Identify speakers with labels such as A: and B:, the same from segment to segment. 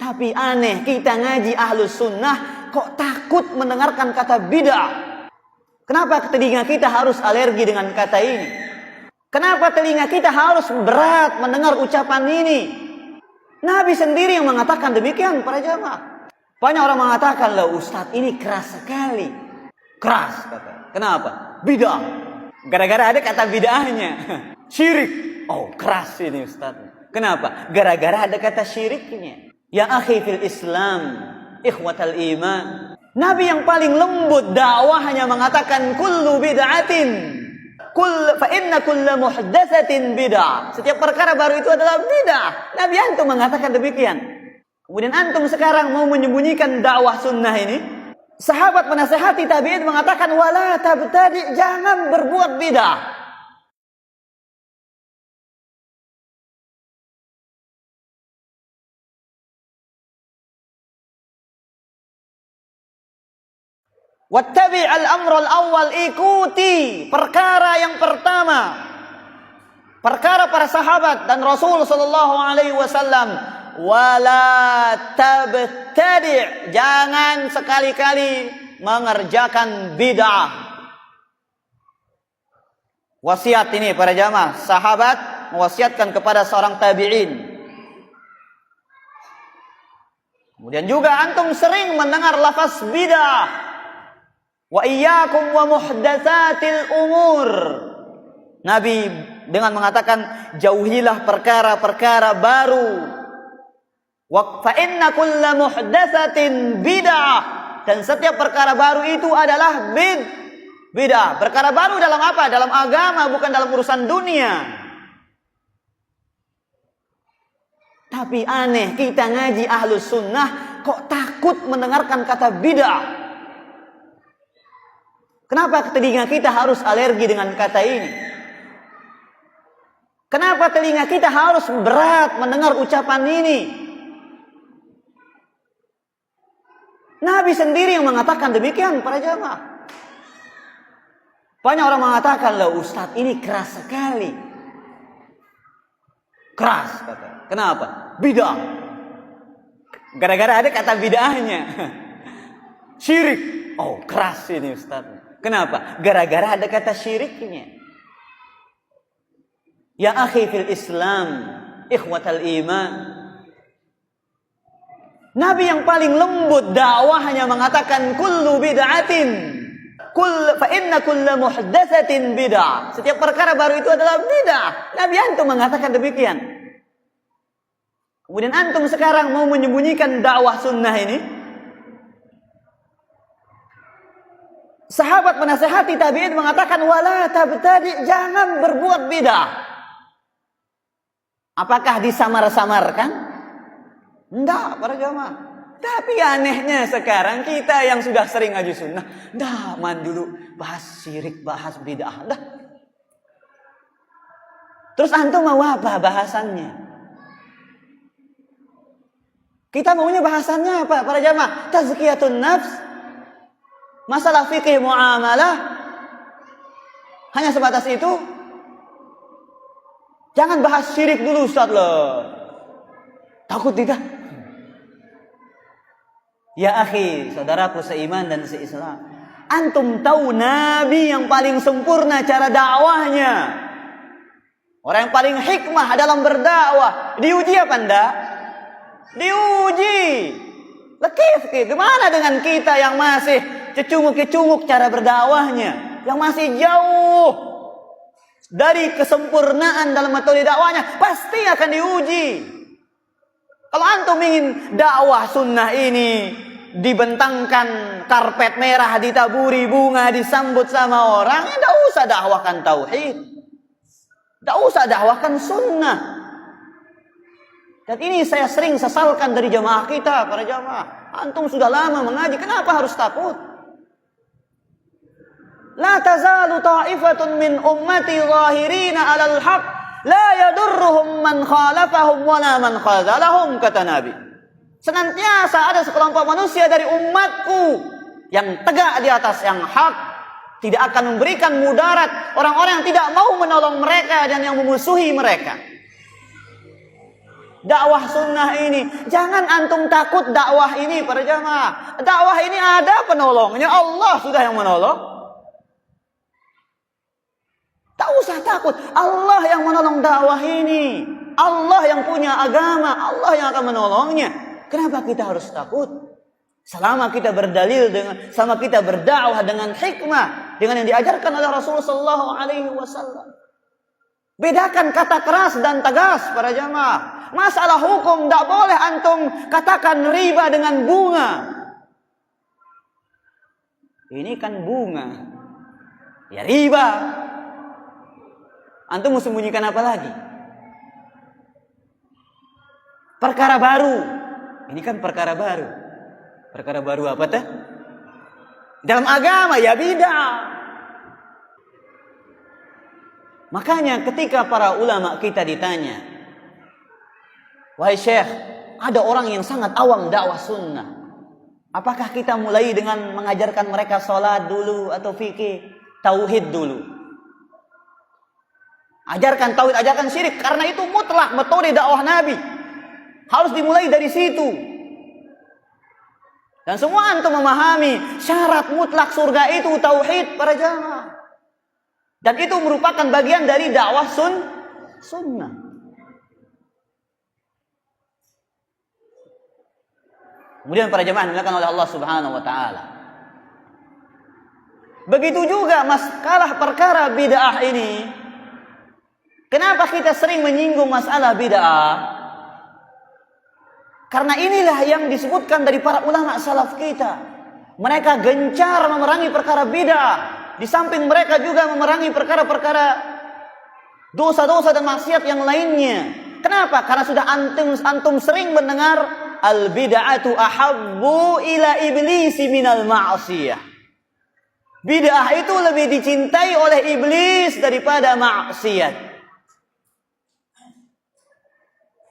A: Tapi aneh, kita ngaji ahlus sunnah kok takut mendengarkan kata bid'ah. Kenapa telinga kita harus alergi dengan kata ini? Kenapa telinga kita harus berat mendengar ucapan ini? Nabi sendiri yang mengatakan demikian para jamaah. Banyak orang mengatakan, "Lah Ustadz ini keras sekali." Keras kata. Kenapa? Bid'ah. Gara-gara ada kata bid'ahnya. Syirik. Oh, keras ini Ustadz. Kenapa? Gara-gara ada kata syiriknya. Ya akhi fil Islam, ikhwatal iman. Nabi yang paling lembut dakwahnya mengatakan kullu bid'atin fa inna kulla muhdatsatin bid'ah. Setiap perkara baru itu adalah bid'ah. Nabi antum mengatakan demikian. Kemudian antum sekarang mau menyembunyikan dakwah sunnah ini. Sahabat menasihati tabi'in mengatakan wala tabtadi, jangan berbuat bid'ah. Wattabi' al-amr al-awwal, ikuti perkara yang pertama. Perkara para sahabat dan Rasul sallallahu alaihi wasallam. Wala tabtadi', jangan sekali-kali mengerjakan bid'ah. Wasiat ini para jamaah, sahabat mewasiatkan kepada seorang tabi'in. Kemudian juga antum sering mendengar lafaz bid'ah. Wa iyyakum wa muhdatsatil umur. Nabi dengan mengatakan jauhilah perkara-perkara baru. Wa fa inna kulla muhdatsatin bid'ah, dan setiap perkara baru itu adalah bid'ah. Perkara baru dalam apa? Dalam agama, bukan dalam urusan dunia. Tapi aneh, kita ngaji ahlus sunnah kok takut mendengarkan kata bid'ah. Kenapa telinga kita harus alergi dengan kata ini? Kenapa telinga kita harus berat mendengar ucapan ini? Nabi sendiri yang mengatakan demikian para jamaah. Banyak orang mengatakan, "Lah Ustadz ini keras sekali." Keras kata. Kenapa? Bid'ah. Gara-gara ada kata bid'ahnya. Syirik. Oh, keras ini Ustadz. Kenapa? Gara-gara ada kata syiriknya. Ya akhi fil Islam, ikhwatal iman. Nabi yang paling lembut dakwahnya mengatakan kullu bid'atin fa inna kulla muhdatsatin bid'ah. Setiap perkara baru itu adalah bid'ah. Nabi antum mengatakan demikian. Kemudian antum sekarang mau menyembunyikan dakwah sunnah ini. Sahabat menasihati tabi'in mengatakan wala tabtadi, jangan berbuat bid'ah. Apakah disamar-samarkan? Enggak para jamaah. Tapi anehnya sekarang kita yang sudah sering ngaji sunnah, dah man dulu bahas syirik, bahas bid'ah, dah. Terus antum mau apa bahasannya? Kita maunya bahasannya apa para jamaah? Tazkiyatun nafs. Masalah fikih muamalah hanya sebatas itu. Jangan bahas syirik dulu Ustaz loh. Takut tidak? Ya akhi, saudaraku seiman dan seislam. Antum tahu Nabi yang paling sempurna cara dakwahnya. Orang yang paling hikmah dalam berdakwah. Diuji apa enggak? Diuji. Lekif. Gimana dengan kita yang masih cecunguk-cecunguk cara berdakwahnya, yang masih jauh dari kesempurnaan dalam metode dakwahnya, pasti akan diuji. Kalau antum ingin dakwah sunnah ini dibentangkan karpet merah, ditaburi bunga, disambut sama orang, ya tidak usah dakwahkan tauhid, tidak usah dakwahkan sunnah. Dan ini saya sering sesalkan dari jamaah kita, para jamaah. Antum sudah lama mengaji, kenapa harus takut? La tazalu ta'ifatun min ummati zahirina 'alal haq la yadurruhum man khalafahum wala man khazalahum, kata Nabi. Senantiasa ada sekelompok manusia dari umatku yang tegak di atas yang hak, tidak akan memberikan mudarat orang-orang yang tidak mau menolong mereka dan yang memusuhi mereka. dakwah sunnah ini. Jangan antum takut dakwah ini para jamaah. Dakwah ini ada penolongnya, Allah sudah yang menolong. Tak usah takut, Allah yang menolong dakwah ini. Allah yang punya agama, Allah yang akan menolongnya. Kenapa kita harus takut? Selama kita berdalil selama kita berdakwah dengan hikmah, dengan yang diajarkan oleh Rasulullah sallallahu alaihi wasallam. Bedakan kata keras dan tegas para jamaah. Masalah hukum tidak boleh antum katakan riba dengan bunga. Ini kan bunga. Ya riba. Antum mau sembunyikan apa lagi? Perkara baru. Ini kan perkara baru. Perkara baru apa teh? Dalam agama ya bid'ah. Makanya ketika para ulama kita ditanya, wahai Syekh, ada orang yang sangat awam dakwah sunnah. Apakah kita mulai dengan mengajarkan mereka sholat dulu atau fikih, tauhid dulu? Ajarkan tauhid, ajarkan syirik, karena itu mutlak metode dakwah Nabi. Harus dimulai dari situ. Dan semua antum memahami syarat mutlak surga itu tauhid para jamaah. Dan itu merupakan bagian dari dakwah sunnah. Kemudian para jemaah dimuliakan oleh Allah Subhanahu wa taala. Begitu juga masalah perkara bid'ah ini. Kenapa kita sering menyinggung masalah bid'ah? Karena inilah yang disebutkan dari para ulama salaf kita. Mereka gencar memerangi perkara bid'ah. Di samping mereka juga memerangi perkara-perkara dosa-dosa dan maksiat yang lainnya. Kenapa? Karena sudah antum sering mendengar al-bid'atu ahabbu ila iblisi minal ma'asiyah. Bid'ah itu lebih dicintai oleh iblis daripada maksiat.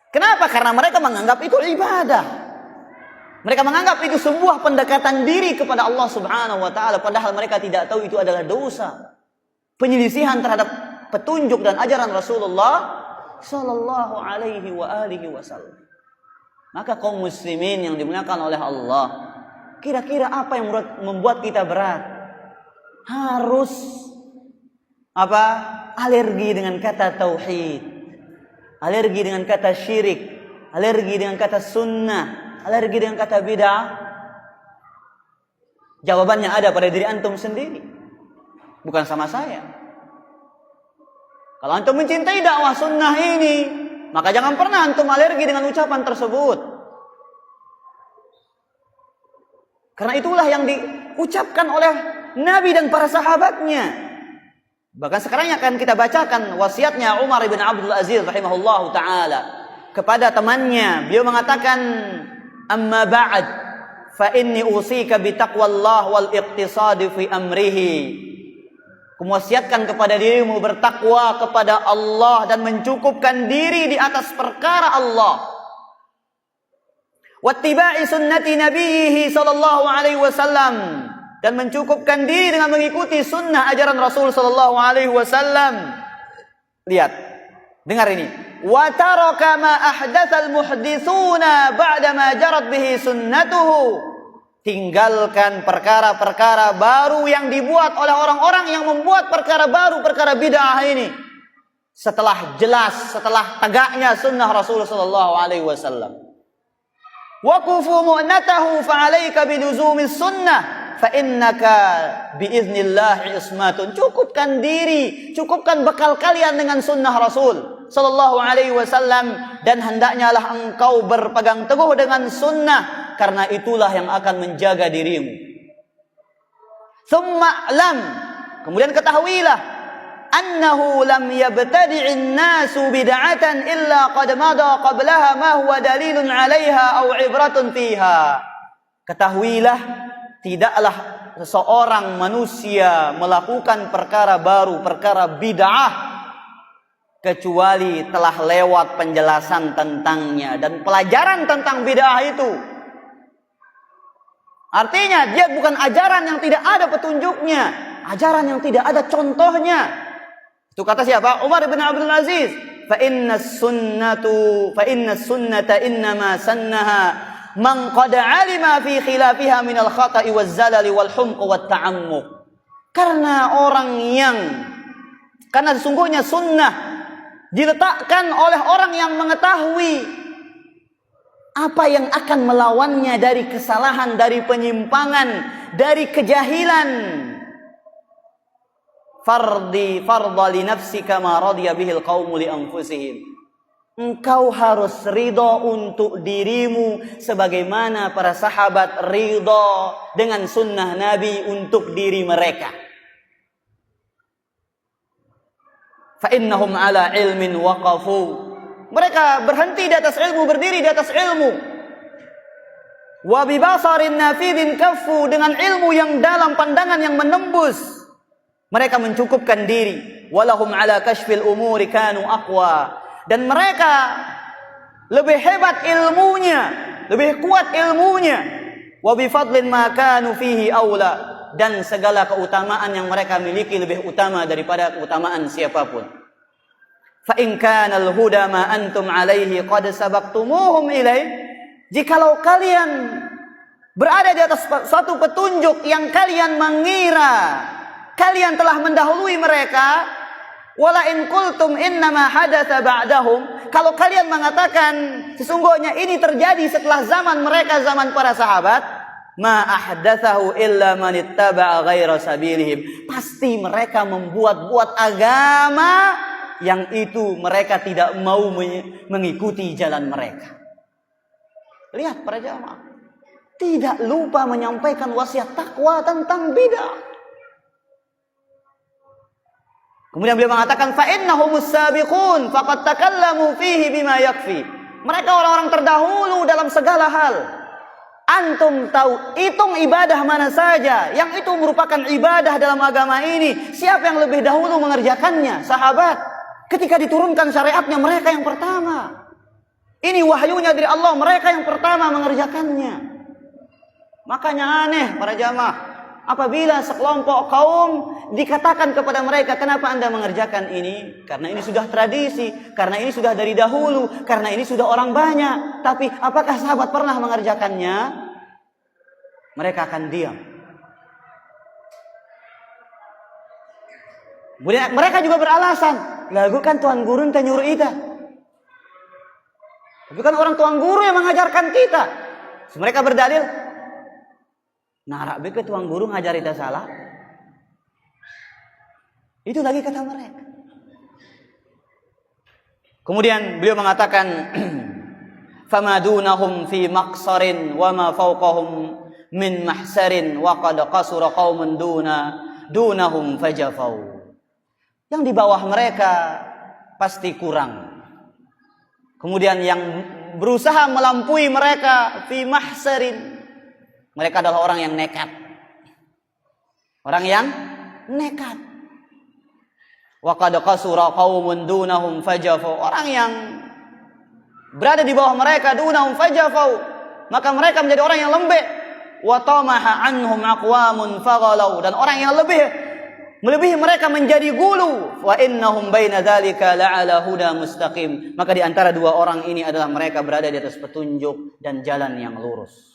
A: Kenapa? Karena mereka menganggap itu ibadah. Mereka menganggap itu sebuah pendekatan diri kepada Allah Subhanahu wa taala, padahal mereka tidak tahu itu adalah dosa. Penyelisihan terhadap petunjuk dan ajaran Rasulullah sallallahu alaihi wa alihi wasallam. Maka kaum muslimin yang dimuliakan oleh Allah, kira-kira apa yang membuat kita berat? Harus apa? Alergi dengan kata tauhid. Alergi dengan kata syirik, alergi dengan kata sunnah, alergi dengan kata bid'ah? Jawabannya ada pada diri antum sendiri, bukan sama saya. Kalau antum mencintai dakwah sunnah ini, maka jangan pernah antum alergi dengan ucapan tersebut. Karena itulah yang diucapkan oleh Nabi dan para sahabatnya. Bahkan sekarang akan kita bacakan wasiatnya Umar bin Abdul Aziz rahimahullahu ta'ala kepada temannya. Beliau mengatakan, amma ba'd fa inni usika bi taqwallah wal iqtisadi fi amrihi. Kumuwasiatkan kepada dirimu bertakwa kepada Allah dan mencukupkan diri di atas perkara Allah. Wattiba'i sunnati nabiyhi sallallahu alaihi wasallam, dan mencukupkan diri dengan mengikuti sunnah ajaran Rasul sallallahu alaihi wasallam. Lihat, dengar ini. Wa taraka ma ahdatsal muhditsuna ba'da ma jarat bihi sunnatuhu. Tinggalkan perkara-perkara baru yang dibuat oleh orang-orang yang membuat perkara baru, perkara bid'ah ini. Setelah jelas, setelah tegaknya sunnah Rasul sallallahu alaihi wasallam. Wa kufu mu'natahu fa 'alaika biluzumis sunnah fa innaka biiznillah ismatun. Cukupkan diri, cukupkan bekal kalian dengan sunnah Rasul sallallahu alaihi wasallam, dan hendaknya lah engkau berpegang teguh dengan sunnah, karena itulah yang akan menjaga dirimu. Tsumma lam, kemudian ketahuilah, annahu lam yabtadi'in nasu bid'atan illa qad mada qablaha ma huwa dalilun 'alaiha aw 'ibratun fiha. Ketahuilah, tidaklah seseorang manusia melakukan perkara baru, perkara bid'ah, kecuali telah lewat penjelasan tentangnya dan pelajaran tentang bid'ah itu. Artinya dia bukan ajaran yang tidak ada petunjuknya, ajaran yang tidak ada contohnya. Itu kata siapa? Umar bin Abdul Aziz. fa inna sunnata innama sannaha man qad alima fi khilafiha min al-khata'i waz-zalali wal humq wat ta'ammuq. Karena sesungguhnya sunnah diletakkan oleh orang yang mengetahui apa yang akan melawannya dari kesalahan, dari penyimpangan, dari kejahilan. Fardha li nafsika ma radiya bihil qaumu li anfusihim. Engkau harus ridha untuk dirimu sebagaimana para sahabat ridha dengan sunnah Nabi untuk diri mereka. Fa innahum ala ilmin waqafu. Mereka berhenti di atas ilmu, berdiri di atas ilmu. Wa bi basarin nafidin kaffu, dengan ilmu yang dalam, pandangan yang menembus. Mereka mencukupkan diri. Walahum ala kashfil umuri kanu aqwa. Dan mereka lebih hebat ilmunya, lebih kuat ilmunya. Wa bi fadlin ma kanu fihi aula. Dan segala keutamaan yang mereka miliki lebih utama daripada keutamaan siapapun. Fa in kana al-huda ma antum alaihi qad sabaqtumuhum ilaih. Jikalau kalian berada di atas suatu petunjuk yang kalian mengira kalian telah mendahului mereka, wala in qultum innama hadatsa ba'dahum, kalau kalian mengatakan sesungguhnya ini terjadi setelah zaman mereka, zaman para sahabat, ma ahdatsahu illa man ittaba'a ghaira sabilihim, pasti mereka membuat-buat agama yang itu mereka tidak mau mengikuti jalan mereka. Lihat para jamaah, tidak lupa menyampaikan wasiat takwa tentang bid'ah. Kemudian beliau mengatakan fa innahumus sabiqun faqad takallamu fihi bima yakfi. Mereka orang-orang terdahulu dalam segala hal. Antum tahu, hitung ibadah mana saja yang itu merupakan ibadah dalam agama ini, siapa yang lebih dahulu mengerjakannya? Sahabat. Ketika diturunkan syariatnya, mereka yang pertama. Ini wahyunya dari Allah, mereka yang pertama mengerjakannya. Makanya aneh para jamaah, apabila sekelompok kaum dikatakan kepada mereka, kenapa anda mengerjakan ini? Karena ini sudah tradisi, karena ini sudah dari dahulu, karena ini sudah orang banyak. Tapi apakah sahabat pernah mengerjakannya? Mereka akan diam. Mereka juga beralasan, lagu kan tuan guru ente nyuruh ita. Tapi kan orang tuan guru yang mengajarkan kita. Mereka berdalil, narak beke tuan guru ngajar ita salah. Itu lagi kata mereka. Kemudian beliau mengatakan, famadunahum fi maqsarin wa ma fawqahum min mahsarin wa qad qasura qaumun dunahum fajafau. Yang di bawah mereka pasti kurang. Kemudian yang berusaha melampaui mereka fi mahsarin, mereka adalah orang yang nekat. Orang yang nekat. Wa qad qasura qaumun dunahum fajafau. Orang yang berada di bawah mereka dunahum fajafau, maka mereka menjadi orang yang lembek. Wa tamaha anhum aqwamun faghalau, dan orang yang melebihi mereka menjadi gulu. Wa innahum baina dzalika la'ala huda mustaqim. Maka di antara dua orang ini adalah mereka berada di atas petunjuk dan jalan yang lurus.